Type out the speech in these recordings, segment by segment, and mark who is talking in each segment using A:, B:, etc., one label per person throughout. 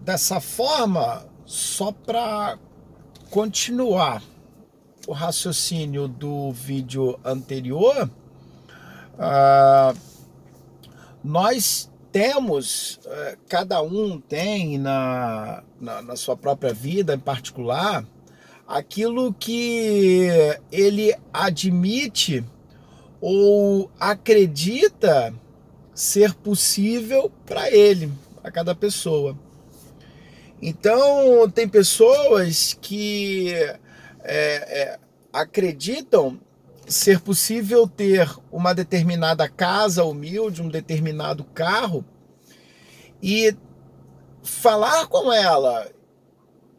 A: Dessa forma, só para continuar o raciocínio do vídeo anterior, ah, nós temos, cada um tem na sua própria vida em particular, aquilo que ele admite ou acredita ser possível para ele, a cada pessoa. Então, tem pessoas que acreditam ser possível ter uma determinada casa humilde, um determinado carro, e falar com ela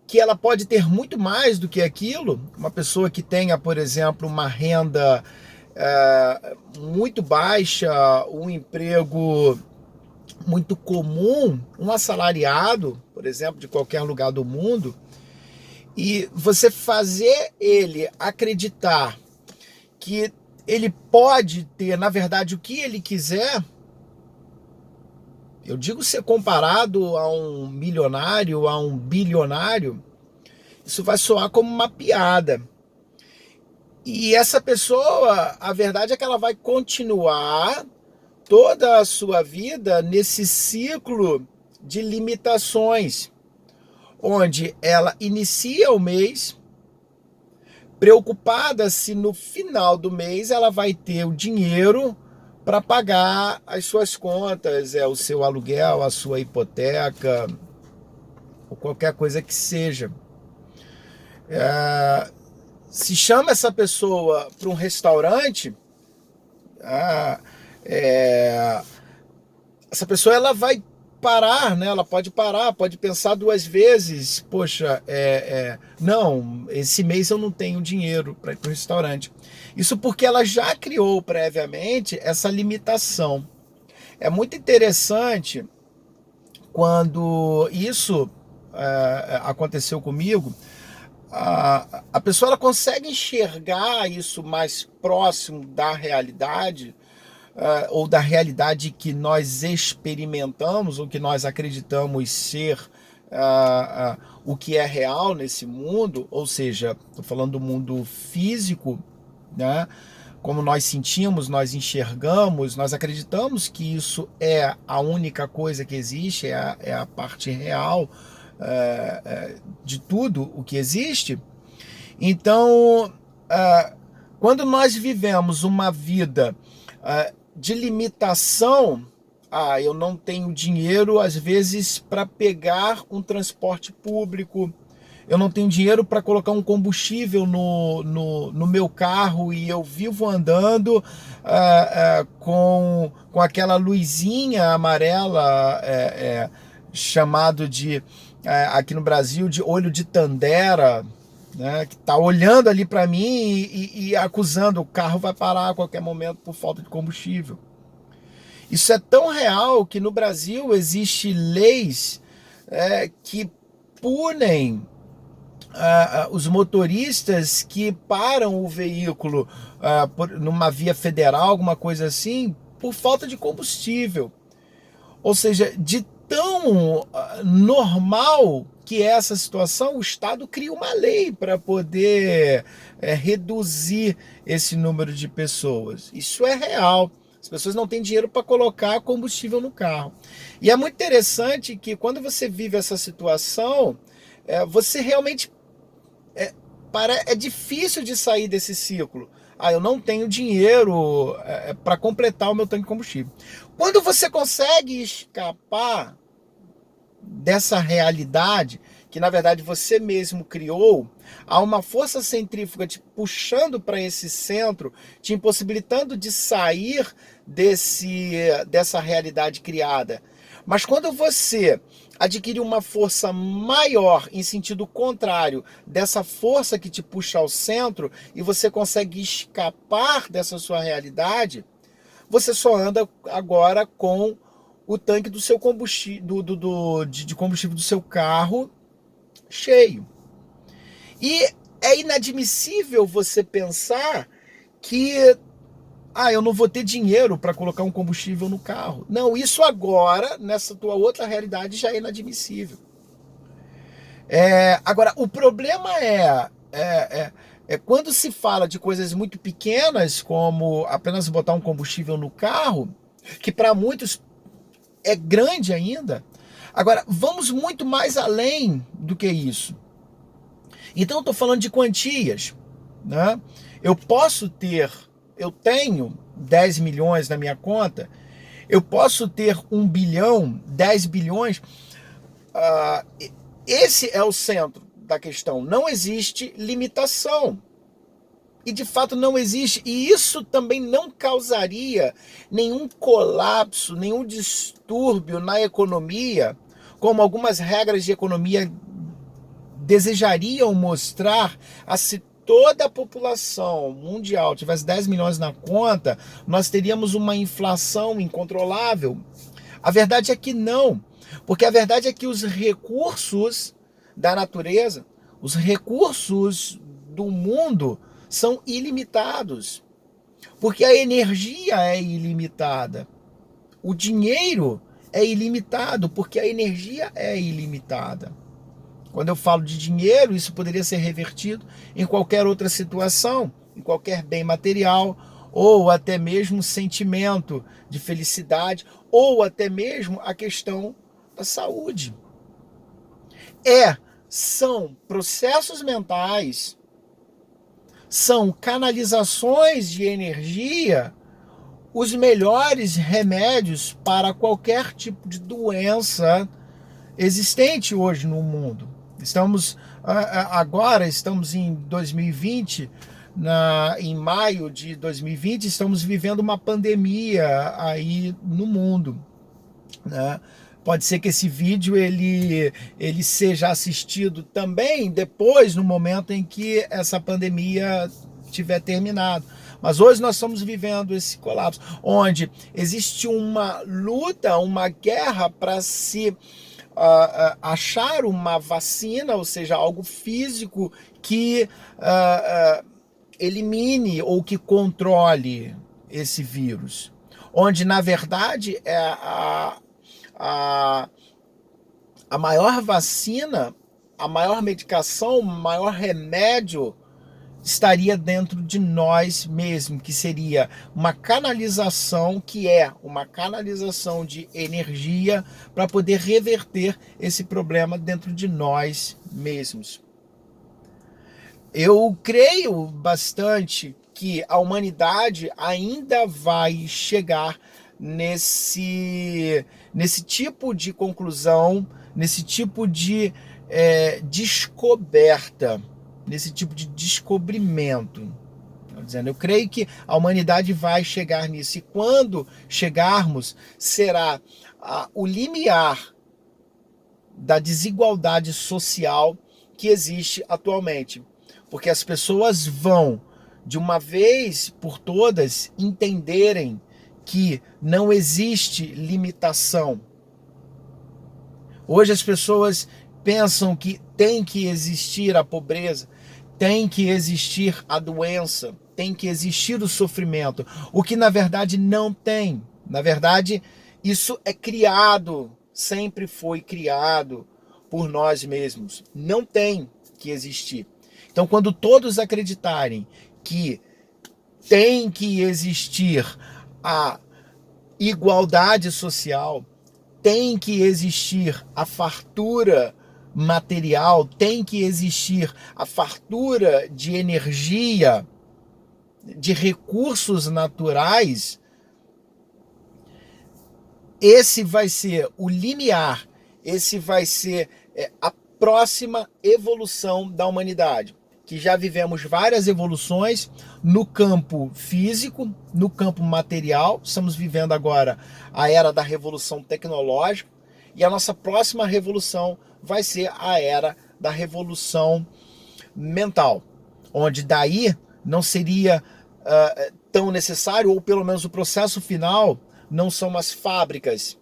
A: que ela pode ter muito mais do que aquilo. Uma pessoa que tenha, por exemplo, uma renda muito baixa, um emprego muito comum, um assalariado, por exemplo, de qualquer lugar do mundo, e você fazer ele acreditar que ele pode ter, na verdade, o que ele quiser. Eu digo, ser comparado a um milionário, a um bilionário, isso vai soar como uma piada. E essa pessoa, a verdade é que ela vai continuar toda a sua vida nesse ciclo de limitações, onde ela inicia o mês preocupada se no final do mês ela vai ter o dinheiro para pagar as suas contas, o seu aluguel, a sua hipoteca, ou qualquer coisa que seja. Se chama essa pessoa para um restaurante, ah, é, essa pessoa ela vai parar, né? Ela pode parar, pode pensar duas vezes. Poxa, não, esse mês eu não tenho dinheiro para ir para o restaurante. Isso porque ela já criou previamente essa limitação. É muito interessante quando isso aconteceu comigo. A pessoa ela consegue enxergar isso mais próximo da realidade, ou da realidade que nós experimentamos, ou que nós acreditamos ser o que é real nesse mundo, ou seja, estou falando do mundo físico, né? Como nós sentimos, nós enxergamos, nós acreditamos que isso é a única coisa que existe, é a parte real de tudo o que existe. Então, quando nós vivemos uma vida de limitação, eu não tenho dinheiro, às vezes, para pegar um transporte público, eu não tenho dinheiro para colocar um combustível no meu carro e eu vivo andando com aquela luzinha amarela, chamado de, aqui no Brasil, de olho de Tandera, né, que está olhando ali para mim e acusando, o carro vai parar a qualquer momento por falta de combustível. Isso é tão real que no Brasil existe leis que punem os motoristas que param o veículo numa via federal, alguma coisa assim, por falta de combustível. Ou seja, de tão normal que é essa situação, o Estado cria uma lei para poder reduzir esse número de pessoas. Isso é real. As pessoas não têm dinheiro para colocar combustível no carro. E é muito interessante que quando você vive essa situação, você realmente é difícil de sair desse ciclo. Eu não tenho dinheiro para completar o meu tanque de combustível. Quando você consegue escapar dessa realidade, que na verdade você mesmo criou, há uma força centrífuga te puxando para esse centro, te impossibilitando de sair dessa realidade criada. Mas quando você adquire uma força maior em sentido contrário dessa força que te puxa ao centro e você consegue escapar dessa sua realidade, você só anda agora com o tanque do seu combustível, de combustível do seu carro cheio. E é inadmissível você pensar que eu não vou ter dinheiro para colocar um combustível no carro. Não, isso agora, nessa tua outra realidade, já é inadmissível. Agora, o problema é quando se fala de coisas muito pequenas, como apenas botar um combustível no carro, que para muitos é grande ainda. Agora, vamos muito mais além do que isso. Então, eu estou falando de quantias, né? Eu tenho 10 milhões na minha conta, eu posso ter 1 bilhão, 10 bilhões. Esse é o centro da questão. Não existe limitação. E de fato não existe. E isso também não causaria nenhum colapso, nenhum distúrbio na economia, como algumas regras de economia desejariam mostrar. Se toda a população mundial tivesse 10 milhões na conta, nós teríamos uma inflação incontrolável. A verdade é que não. Porque a verdade é que os recursos da natureza, os recursos do mundo são ilimitados. Porque a energia é ilimitada. O dinheiro é ilimitado, porque a energia é ilimitada. Quando eu falo de dinheiro, isso poderia ser revertido em qualquer outra situação, em qualquer bem material, ou até mesmo sentimento de felicidade, ou até mesmo a questão da saúde. São processos mentais, são canalizações de energia, os melhores remédios para qualquer tipo de doença existente hoje no mundo. Agora estamos em 2020, em maio de 2020, estamos vivendo uma pandemia aí no mundo, né? Pode ser que esse vídeo ele seja assistido também depois, no momento em que essa pandemia tiver terminado. Mas hoje nós estamos vivendo esse colapso, onde existe uma luta, uma guerra para se achar uma vacina, ou seja, algo físico que elimine ou que controle esse vírus. Onde, na verdade, a maior vacina, a maior medicação, o maior remédio estaria dentro de nós mesmos, que seria uma canalização, de energia para poder reverter esse problema dentro de nós mesmos. Eu creio bastante que a humanidade ainda vai chegar nesse tipo de conclusão, nesse tipo de descoberta, nesse tipo de descobrimento. Eu creio que a humanidade vai chegar nisso, e quando chegarmos, será o limiar da desigualdade social que existe atualmente. Porque as pessoas vão, de uma vez por todas, entenderem que não existe limitação. Hoje as pessoas pensam que tem que existir a pobreza, tem que existir a doença, tem que existir o sofrimento, o que na verdade não tem. Na verdade, isso é criado, sempre foi criado por nós mesmos. Não tem que existir. Então, quando todos acreditarem que tem que existir a igualdade social, tem que existir a fartura material, tem que existir a fartura de energia, de recursos naturais, esse vai ser o limiar, esse vai ser a próxima evolução da humanidade. Que já vivemos várias evoluções no campo físico, no campo material. Estamos vivendo agora a era da revolução tecnológica, e a nossa próxima revolução vai ser a era da revolução mental, onde daí não seria tão necessário, ou pelo menos o processo final não são as fábricas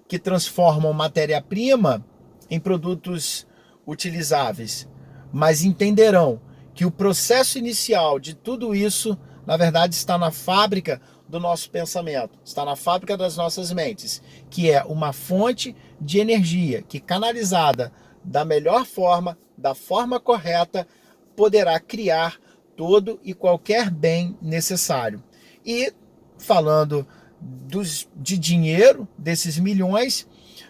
A: que transformam matéria-prima em produtos utilizáveis, mas entenderão que o processo inicial de tudo isso na verdade, está na fábrica do nosso pensamento, está na fábrica das nossas mentes, que é uma fonte de energia que, canalizada da melhor forma, da forma correta, poderá criar todo e qualquer bem necessário. E falando de dinheiro, desses milhões,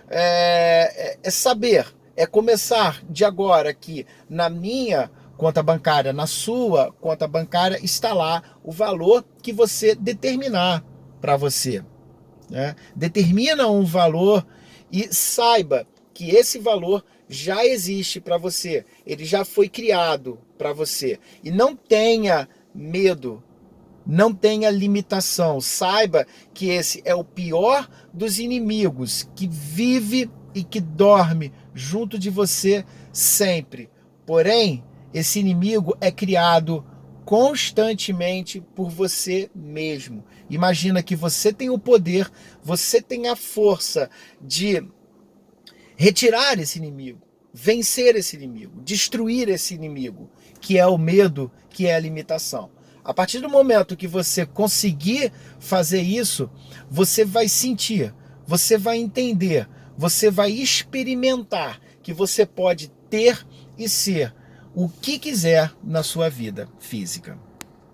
A: é saber, é começar de agora que na minha conta bancária, na sua conta bancária, está lá o valor que você determinar para você, né? Determina um valor e saiba que esse valor já existe para você, ele já foi criado para você. E não tenha medo, não tenha limitação. Saiba que esse é o pior dos inimigos, que vive e que dorme junto de você sempre. Porém, esse inimigo é criado constantemente por você mesmo. Imagina que você tem o poder, você tem a força de retirar esse inimigo, vencer esse inimigo, destruir esse inimigo, que é o medo, que é a limitação. A partir do momento que você conseguir fazer isso, você vai sentir, você vai entender, você vai experimentar que você pode ter e ser o que quiser na sua vida física.